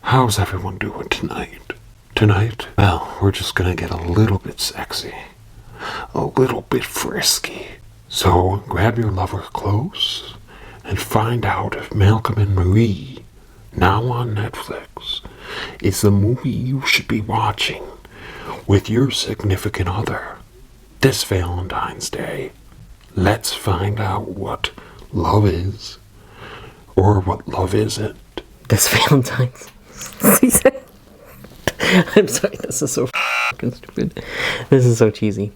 How's everyone doing tonight? Tonight? Well, we're just gonna get a little bit sexy. A little bit frisky. So, grab your lover close and find out if Malcolm and Marie, now on Netflix, is the movie you should be watching with your significant other this Valentine's Day. Let's find out what love is, or what love isn't. This Valentine's season. I'm sorry, this is so fucking stupid. This is so cheesy.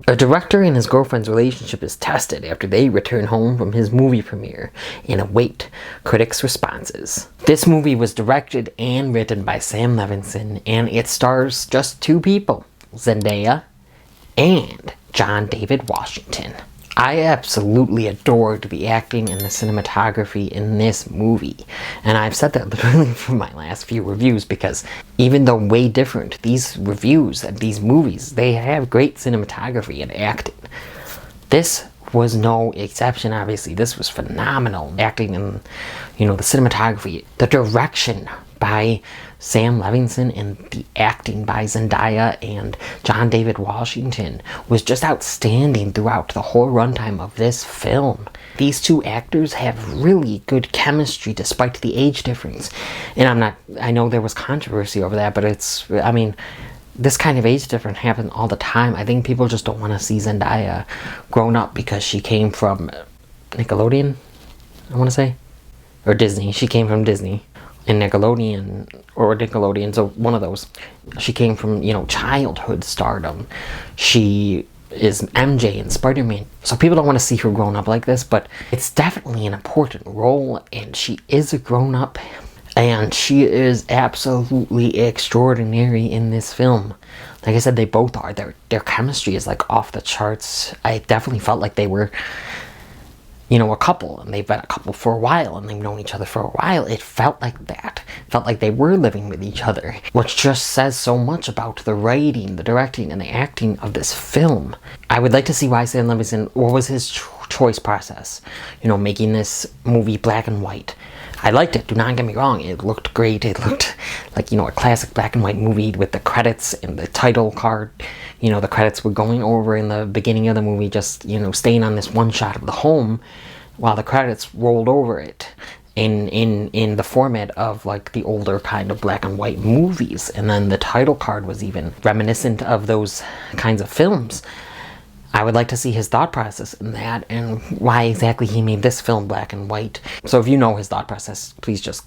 A director and his girlfriend's relationship is tested after they return home from his movie premiere and await critics' responses. This movie was directed and written by Sam Levinson, and it stars just two people, Zendaya and John David Washington. I absolutely adored the acting and the cinematography in this movie, and I've said that literally from my last few reviews, because even though way different, these reviews and these movies, they have great cinematography and acting. This was no exception, obviously. This was phenomenal acting, and the cinematography, the direction by Sam Levinson and the acting by Zendaya and John David Washington was just outstanding throughout the whole runtime of this film. These two actors have really good chemistry despite the age difference. And I know there was controversy over that, but this kind of age difference happens all the time. I think people just don't want to see Zendaya grown up because she came from Nickelodeon, I want to say, or Disney. She came from Disney. In Nickelodeon, so one of those. She came from, childhood stardom. She is MJ in Spider-Man. So people don't want to see her grown up like this, but it's definitely an important role, and she is a grown up, and she is absolutely extraordinary in this film. Like I said, they both are. Their chemistry is like off the charts. I definitely felt like they were a couple, and they've been a couple for a while, and they've known each other for a while. It felt like that. It felt like they were living with each other, which just says so much about the writing, the directing, and the acting of this film. I would like to see why Sam Levinson, what was his choice process, making this movie black and white. I liked it, do not get me wrong, it looked great. It looked like, a classic black and white movie with the credits and the title card. The credits were going over in the beginning of the movie, just, staying on this one shot of the home while the credits rolled over it in the format of like the older kind of black and white movies. And then the title card was even reminiscent of those kinds of films. I would like to see his thought process in that, and why exactly he made this film black and white. So if you know his thought process, please just,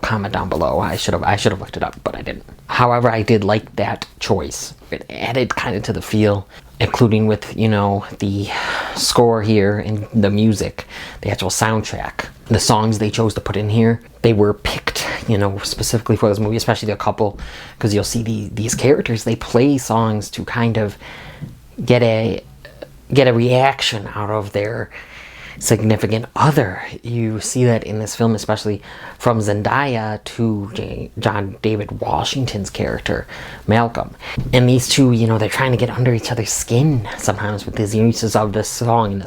comment down below. I should have looked it up, but I didn't. However, I did like that choice. It added kind of to the feel, including with, the score here and the music, the actual soundtrack. The songs they chose to put in here, they were picked, specifically for this movie, especially the couple, because you'll see these characters, they play songs to kind of get a reaction out of their significant other. You see that in this film, especially from Zendaya to John David Washington's character, Malcolm. And these two, they're trying to get under each other's skin sometimes with these uses of this song,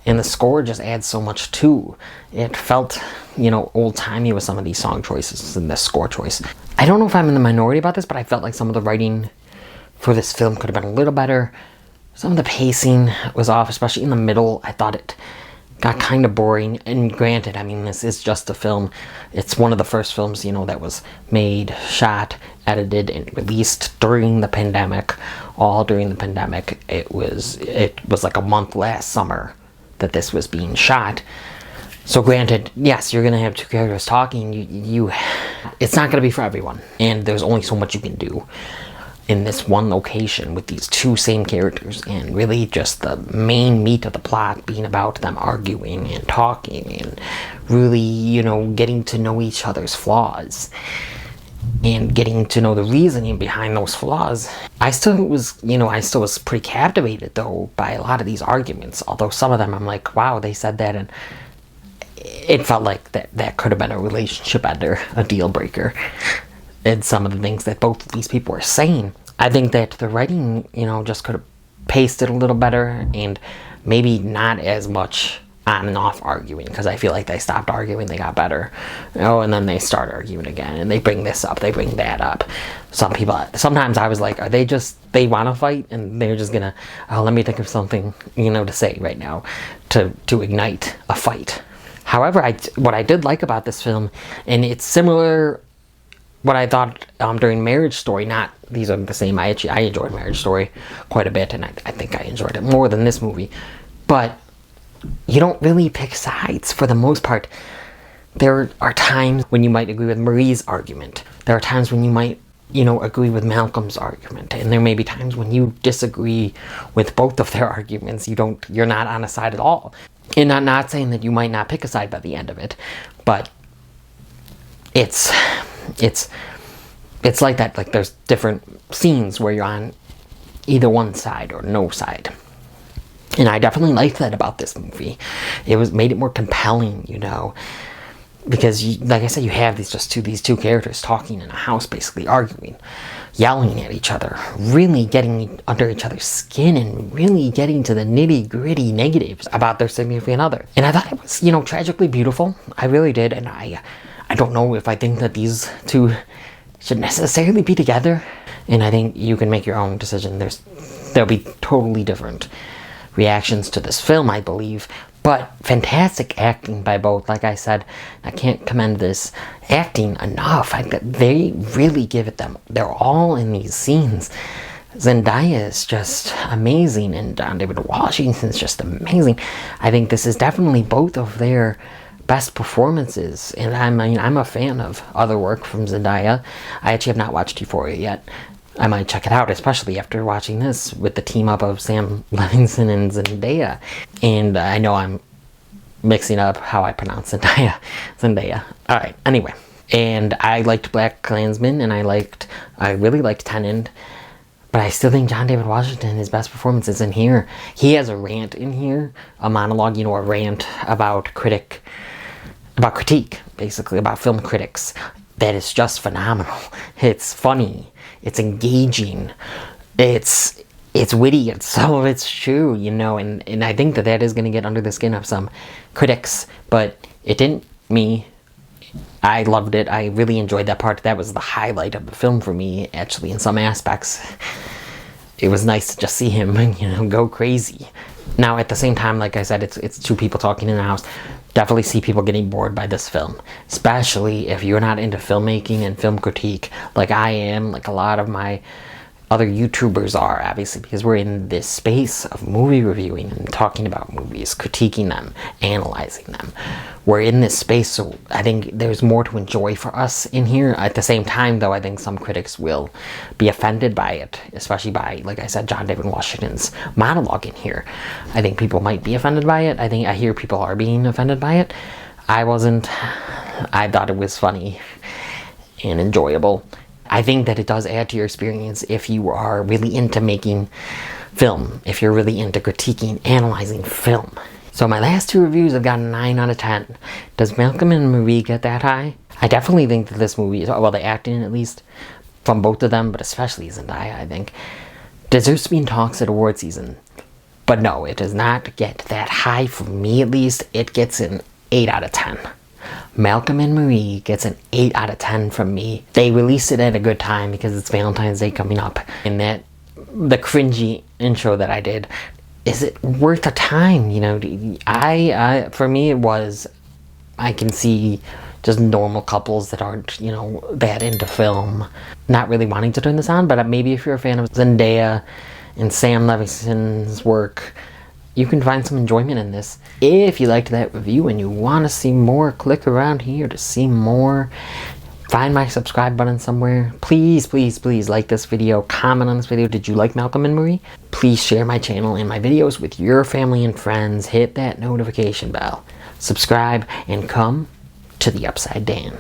and the score just adds so much too. It felt, old-timey with some of these song choices and this score choice. I don't know if I'm in the minority about this, but I felt like some of the writing for this film could have been a little better. Some of the pacing was off, especially in the middle. I thought it got kind of boring. And granted, this is just a film. It's one of the first films, that was made, shot, edited, and released during the pandemic. All during the pandemic. It was like a month last summer that this was being shot. So granted, yes, you're going to have two characters talking. It's not going to be for everyone. And there's only so much you can do in this one location with these two same characters, and really just the main meat of the plot being about them arguing and talking and really, getting to know each other's flaws and getting to know the reasoning behind those flaws. I still was pretty captivated though by a lot of these arguments, although some of them I'm like, wow, they said that, and it felt like that could have been a relationship ender, a deal breaker. And some of the things that both of these people are saying. I think that the writing, just could have paced it a little better, and maybe not as much on and off arguing, because I feel like they stopped arguing, they got better. Oh, and then they start arguing again, and they bring this up, they bring that up. Sometimes I was like, are they want to fight, and they're just gonna, oh, let me think of something, to say right now to ignite a fight. However, what I did like about this film, and it's similar what I thought during Marriage Story, not these are the same. I enjoyed Marriage Story quite a bit, and I think I enjoyed it more than this movie. But you don't really pick sides for the most part. There are times when you might agree with Marie's argument. There are times when you might, agree with Malcolm's argument. And there may be times when you disagree with both of their arguments. You're not on a side at all. And I'm not saying that you might not pick a side by the end of it, but it's like that. Like, there's different scenes where you're on either one side or no side. And I definitely liked that about this movie. It made it more compelling, because like I said, you have these two characters talking in a house, basically arguing, yelling at each other, really getting under each other's skin, and really getting to the nitty-gritty negatives about their significant other. And I thought it was, tragically beautiful. I really did. And I don't know if I think that these two should necessarily be together. And I think you can make your own decision. There'll be totally different reactions to this film, I believe. But fantastic acting by both. Like I said, I can't commend this acting enough. They really give it them. They're all in these scenes. Zendaya is just amazing, and John David Washington is just amazing. I think this is definitely both of their best performances, and I'm a fan of other work from Zendaya. I actually have not watched Euphoria yet. I might check it out, especially after watching this with the team up of Sam Levinson and Zendaya. And I know I'm mixing up how I pronounce Zendaya. Alright, anyway. And I liked Black Klansman, and I really liked Tenant. But I still think John David Washington, his best performance is in here. He has a rant in here, a monologue, a rant about critique, basically, about film critics. That is just phenomenal. It's funny. It's engaging. It's witty. Some of it's true, and I think that is going to get under the skin of some critics, but it didn't me. I loved it. I really enjoyed that part. That was the highlight of the film for me, actually, in some aspects. It was nice to just see him, go crazy. Now, at the same time, like I said, it's two people talking in a house. Definitely see people getting bored by this film, especially if you're not into filmmaking and film critique like I am, like a lot of my other YouTubers are, obviously, because we're in this space of movie reviewing and talking about movies, critiquing them, analyzing them. We're in this space, so I think there's more to enjoy for us in here. At the same time, though, I think some critics will be offended by it, especially by, like I said, John David Washington's monologue in here. I think people might be offended by it. I think I hear people are being offended by it. I wasn't. I thought it was funny and enjoyable. I think that it does add to your experience if you are really into making film, if you're really into critiquing, analyzing film. So my last two reviews have gotten 9 out of 10. Does Malcolm and Marie get that high? I definitely think that this movie, well, the acting at least, from both of them, but especially Zendaya, I think, deserves to be in talks at award season. But no, it does not get that high for me at least. It gets an 8 out of 10. Malcolm and Marie gets an 8 out of 10 from me. They released it at a good time because it's Valentine's Day coming up. And the cringy intro that I did, is it worth the time? For me it was. I can see just normal couples that aren't, that into film, not really wanting to turn this on. But maybe if you're a fan of Zendaya and Sam Levinson's work, you can find some enjoyment in this. If you liked that review and you want to see more, click around here to see more. Find my subscribe button somewhere. Please, please, please like this video. Comment on this video. Did you like Malcolm and Marie? Please share my channel and my videos with your family and friends. Hit that notification bell. Subscribe and come to the Upside Dan.